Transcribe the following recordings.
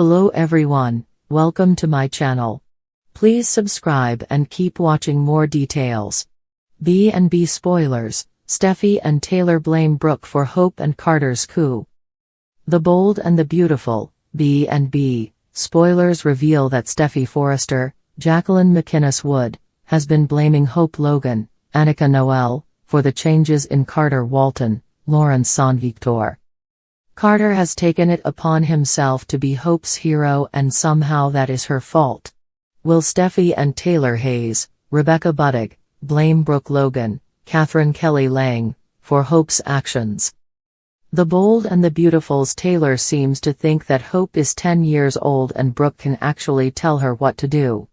Hello everyone, welcome to my channel. Please subscribe and keep watching more details. B&B spoilers, Steffy and Taylor blame Brooke for Hope and Carter's coup. The Bold and the Beautiful, B&B, spoilers reveal that Steffy Forrester, Jacqueline McInnes Wood, has been blaming Hope Logan, Annika Noel, for the changes in Carter Walton, Lawrence Saint-Victor. Carter has taken it upon himself to be Hope's hero and somehow that is her fault. Will Steffy and Taylor Hayes, Rebecca Buddig, blame Brooke Logan, Catherine Kelly Lang, for Hope's actions? The Bold and the Beautiful's Taylor seems to think that Hope is 10 years old and Brooke can actually tell her what to do.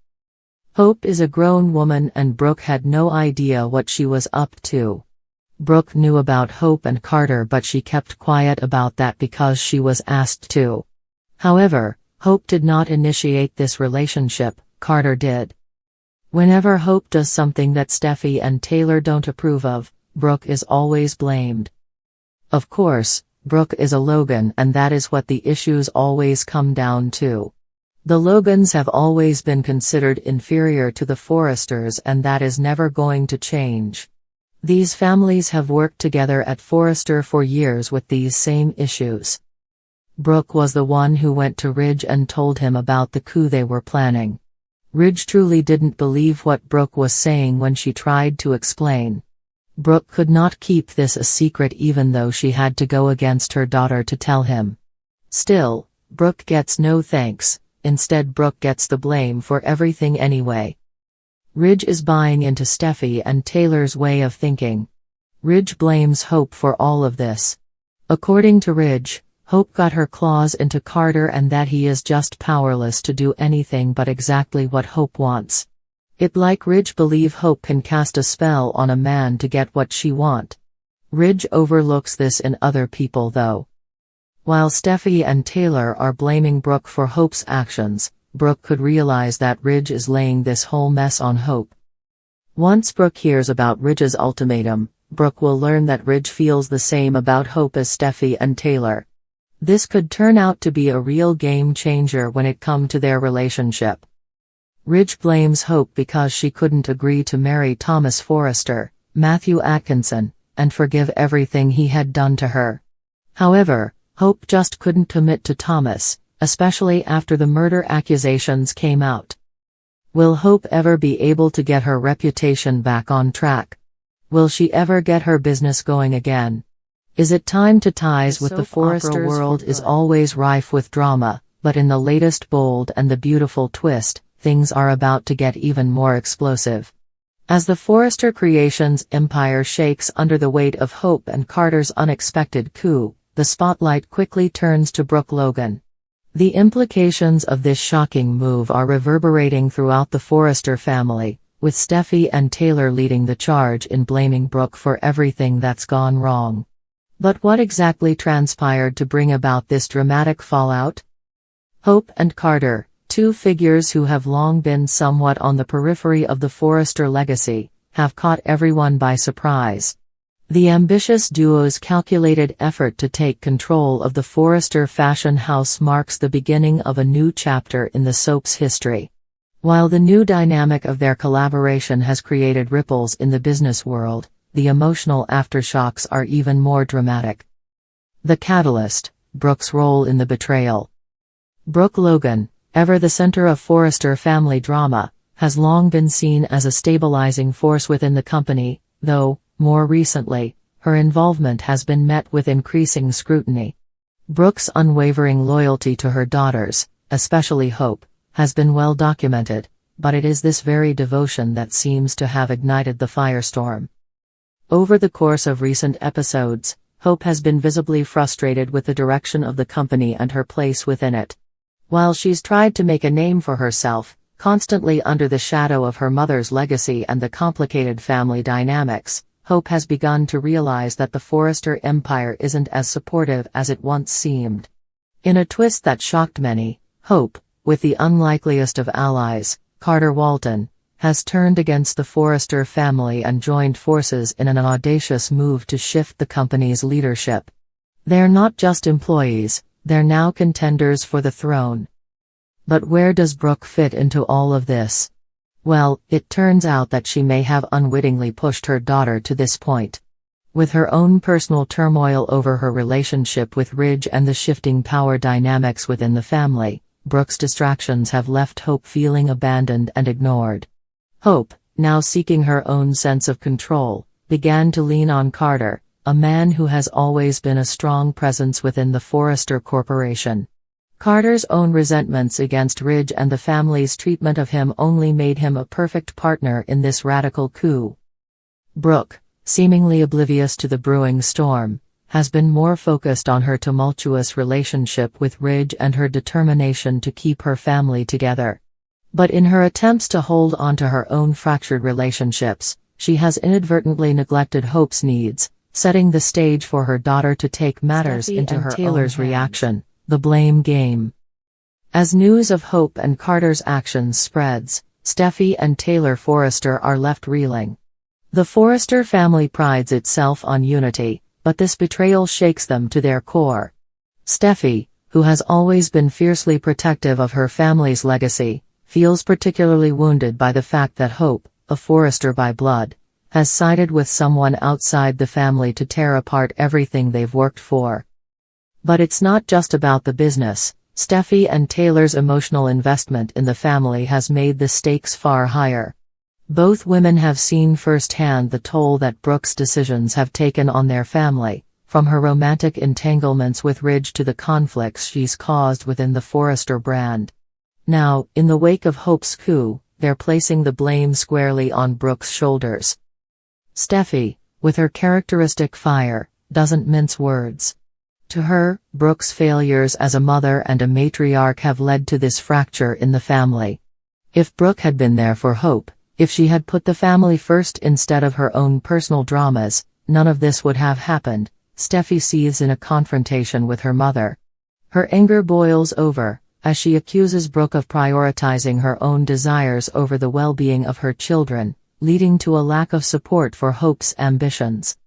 Hope is a grown woman and Brooke had no idea what she was up to. Brooke knew about Hope and Carter but she kept quiet about that because she was asked to. However, Hope did not initiate this relationship, Carter did. Whenever Hope does something that Steffy and Taylor don't approve of, Brooke is always blamed. Of course, Brooke is a Logan and that is what the issues always come down to. The Logans have always been considered inferior to the Forresters and that is never going to change. These families have worked together at Forrester for years with these same issues. Brooke was the one who went to Ridge and told him about the coup they were planning. Ridge truly didn't believe what Brooke was saying when she tried to explain. Brooke could not keep this a secret even though she had to go against her daughter to tell him. Still, Brooke gets no thanks, instead Brooke gets the blame for everything anyway. Ridge is buying into Steffy and Taylor's way of thinking. Ridge blames Hope for all of this. According to Ridge, Hope got her claws into Carter and that he is just powerless to do anything but exactly what Hope wants. It like Ridge believe Hope can cast a spell on a man to get what she want. Ridge overlooks this in other people though. While Steffy and Taylor are blaming Brooke for Hope's actions, Brooke could realize that Ridge is laying this whole mess on Hope. Once Brooke hears about Ridge's ultimatum, Brooke will learn that Ridge feels the same about Hope as Steffy and Taylor. This could turn out to be a real game changer when it comes to their relationship. Ridge blames Hope because she couldn't agree to marry Thomas Forrester, Matthew Atkinson, and forgive everything he had done to her. However, Hope just couldn't commit to Thomas, especially after the murder accusations came out. Will Hope ever be able to get her reputation back on track? Will she ever get her business going again? Is it time to ties with the Forrester world is always rife with drama, but in the latest Bold and the Beautiful twist, things are about to get even more explosive. As the Forrester Creations empire shakes under the weight of Hope and Carter's unexpected coup, the spotlight quickly turns to Brooke Logan. The implications of this shocking move are reverberating throughout the Forrester family, with Steffy and Taylor leading the charge in blaming Brooke for everything that's gone wrong. But what exactly transpired to bring about this dramatic fallout? Hope and Carter, two figures who have long been somewhat on the periphery of the Forrester legacy, have caught everyone by surprise. The ambitious duo's calculated effort to take control of the Forrester fashion house marks the beginning of a new chapter in the soap's history. While the new dynamic of their collaboration has created ripples in the business world, the emotional aftershocks are even more dramatic. The catalyst, Brooke's role in the betrayal. Brooke Logan, ever the center of Forrester family drama, has long been seen as a stabilizing force within the company, though, more recently, her involvement has been met with increasing scrutiny. Brooke's unwavering loyalty to her daughters, especially Hope, has been well documented, but it is this very devotion that seems to have ignited the firestorm. Over the course of recent episodes, Hope has been visibly frustrated with the direction of the company and her place within it. While she's tried to make a name for herself, constantly under the shadow of her mother's legacy and the complicated family dynamics, Hope has begun to realize that the Forrester empire isn't as supportive as it once seemed. In a twist that shocked many, Hope, with the unlikeliest of allies, Carter Walton, has turned against the Forrester family and joined forces in an audacious move to shift the company's leadership. They're not just employees, they're now contenders for the throne. But where does Brooke fit into all of this? Well, it turns out that she may have unwittingly pushed her daughter to this point. With her own personal turmoil over her relationship with Ridge and the shifting power dynamics within the family, Brooke's distractions have left Hope feeling abandoned and ignored. Hope, now seeking her own sense of control, began to lean on Carter, a man who has always been a strong presence within the Forrester Corporation. Carter's own resentments against Ridge and the family's treatment of him only made him a perfect partner in this radical coup. Brooke, seemingly oblivious to the brewing storm, has been more focused on her tumultuous relationship with Ridge and her determination to keep her family together. But in her attempts to hold on to her own fractured relationships, she has inadvertently neglected Hope's needs, setting the stage for her daughter to take matters Steffy into and her Taylor's own reaction, the blame game. As news of Hope and Carter's actions spreads, Steffy and Taylor Forrester are left reeling. The Forrester family prides itself on unity, but this betrayal shakes them to their core. Steffy, who has always been fiercely protective of her family's legacy, feels particularly wounded by the fact that Hope, a Forrester by blood, has sided with someone outside the family to tear apart everything they've worked for. But it's not just about the business. Steffy and Taylor's emotional investment in the family has made the stakes far higher. Both women have seen firsthand the toll that Brooke's decisions have taken on their family, from her romantic entanglements with Ridge to the conflicts she's caused within the Forrester brand. Now, in the wake of Hope's coup, they're placing the blame squarely on Brooke's shoulders. Steffy, with her characteristic fire, doesn't mince words. To her, Brooke's failures as a mother and a matriarch have led to this fracture in the family. If Brooke had been there for Hope, if she had put the family first instead of her own personal dramas, none of this would have happened. Steffy seethes in a confrontation with her mother. Her anger boils over, as she accuses Brooke of prioritizing her own desires over the well-being of her children, leading to a lack of support for Hope's ambitions.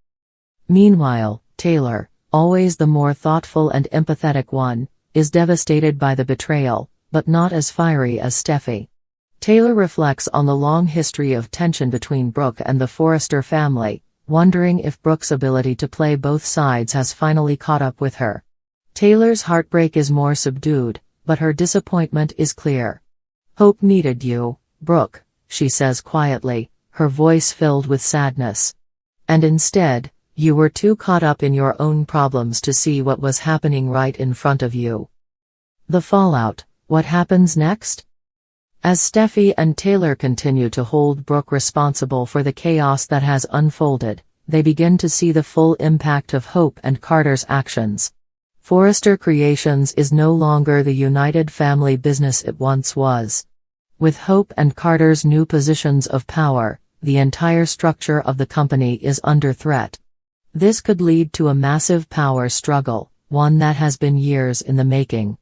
Meanwhile, Taylor, always the more thoughtful and empathetic one, is devastated by the betrayal, but not as fiery as Steffy. Taylor reflects on the long history of tension between Brooke and the Forrester family, wondering if Brooke's ability to play both sides has finally caught up with her. Taylor's heartbreak is more subdued, but her disappointment is clear. "Hope needed you, Brooke," she says quietly, her voice filled with sadness. "And instead, you were too caught up in your own problems to see what was happening right in front of you." The fallout. What happens next? As Steffy and Taylor continue to hold Brooke responsible for the chaos that has unfolded, they begin to see the full impact of Hope and Carter's actions. Forrester Creations is no longer the united family business it once was. With Hope and Carter's new positions of power, the entire structure of the company is under threat. This could lead to a massive power struggle, one that has been years in the making.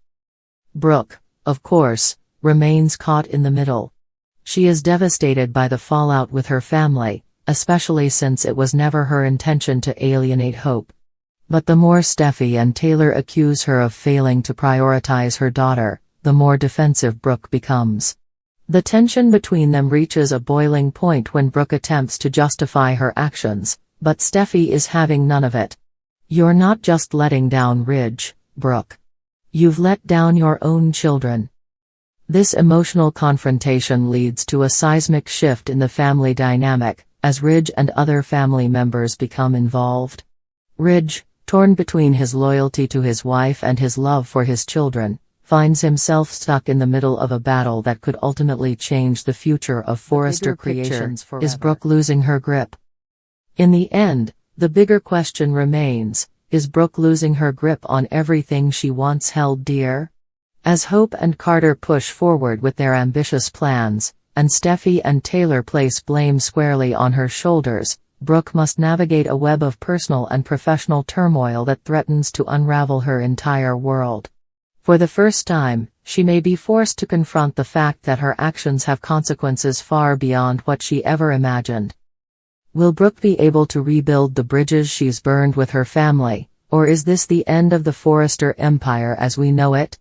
Brooke, of course, remains caught in the middle. She is devastated by the fallout with her family, especially since it was never her intention to alienate Hope. But the more Steffy and Taylor accuse her of failing to prioritize her daughter, the more defensive Brooke becomes. The tension between them reaches a boiling point when Brooke attempts to justify her actions, but Steffy is having none of it. "You're not just letting down Ridge, Brooke. You've let down your own children." This emotional confrontation leads to a seismic shift in the family dynamic, as Ridge and other family members become involved. Ridge, torn between his loyalty to his wife and his love for his children, finds himself stuck in the middle of a battle that could ultimately change the future of Forrester Creations forever. Is Brooke losing her grip? In the end, the bigger question remains, is Brooke losing her grip on everything she once held dear? As Hope and Carter push forward with their ambitious plans, and Steffy and Taylor place blame squarely on her shoulders, Brooke must navigate a web of personal and professional turmoil that threatens to unravel her entire world. For the first time, she may be forced to confront the fact that her actions have consequences far beyond what she ever imagined. Will Brooke be able to rebuild the bridges she's burned with her family, or is this the end of the Forrester empire as we know it?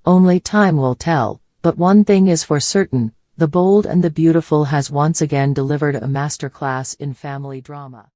Only time will tell, But one thing is for certain, The Bold and the Beautiful has once again delivered a masterclass in family drama.